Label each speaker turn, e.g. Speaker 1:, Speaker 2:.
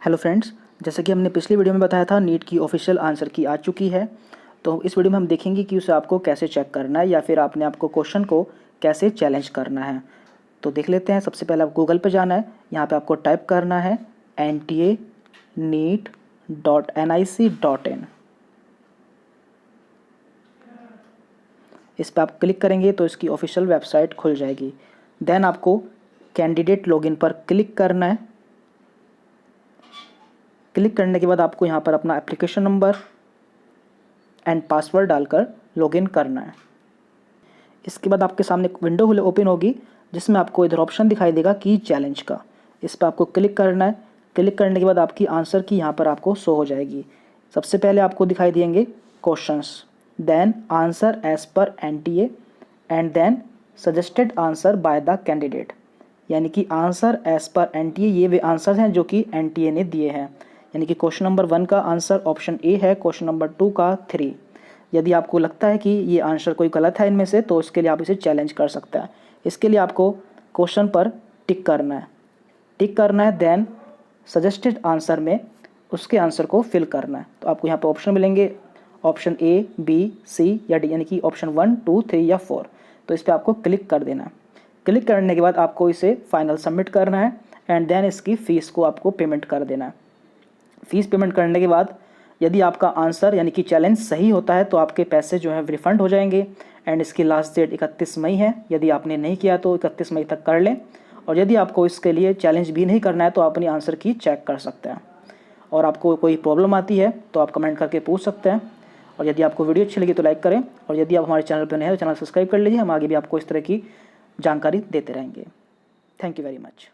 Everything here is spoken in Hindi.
Speaker 1: हेलो फ्रेंड्स, जैसे कि हमने पिछली वीडियो में बताया था नीट की ऑफिशियल आंसर की आ चुकी है। तो इस वीडियो में हम देखेंगे कि उसे आपको कैसे चेक करना है या फिर आपने आपको क्वेश्चन को कैसे चैलेंज करना है। तो देख लेते हैं। सबसे पहले आप गूगल पे जाना है। यहाँ पे आपको टाइप करना है nta.neet.nic.in। इस पर आप क्लिक करेंगे तो इसकी ऑफिशियल वेबसाइट खुल जाएगी। देन आपको कैंडिडेट लॉगिन पर क्लिक करना है। क्लिक करने के बाद आपको यहाँ पर अपना एप्लीकेशन नंबर एंड पासवर्ड डालकर लॉगिन करना है। इसके बाद आपके सामने एक विंडो ओपन होगी जिसमें आपको इधर ऑप्शन दिखाई देगा की चैलेंज का। इस पर आपको क्लिक करना है। क्लिक करने के बाद आपकी आंसर की यहाँ पर आपको शो हो जाएगी। सबसे पहले आपको दिखाई देंगे questions, then answer as per NTA and then suggested answer by the candidate. यानी कि आंसर एज पर NTA ये वे आंसर हैं जो कि NTA ने दिए हैं। यानी कि क्वेश्चन नंबर 1 का आंसर ऑप्शन ए है, क्वेश्चन नंबर 2 का 3। यदि आपको लगता है कि ये आंसर कोई गलत है इनमें से, तो इसके लिए आप इसे चैलेंज कर सकते हैं। इसके लिए आपको क्वेश्चन पर टिक करना है। देन सजेस्टेड आंसर में उसके आंसर को फिल करना है। तो आपको यहाँ पर ऑप्शन मिलेंगे, ऑप्शन A, B, C या D, यानी कि ऑप्शन 1, 2, 3 या 4। तो इस पर आपको क्लिक कर देना है। क्लिक करने के बाद आपको इसे फाइनल सबमिट करना है एंड देन इसकी फ़ीस को आपको पेमेंट कर देना है। फ़ीस पेमेंट करने के बाद यदि आपका आंसर यानी कि चैलेंज सही होता है तो आपके पैसे जो है रिफ़ंड हो जाएंगे। एंड इसकी लास्ट डेट 31 मई है। यदि आपने नहीं किया तो 31 मई तक कर लें। और यदि आपको इसके लिए चैलेंज भी नहीं करना है तो आप अपनी आंसर की चेक कर सकते हैं। और आपको कोई प्रॉब्लम आती है तो आप कमेंट करके पूछ सकते हैं। और यदि आपको वीडियो अच्छी लगी तो लाइक करें। और यदि आप हमारे चैनल पर नए हैं तो चैनल सब्सक्राइब कर लीजिए। हम आगे भी आपको इस तरह की जानकारी देते रहेंगे। Thank you very much.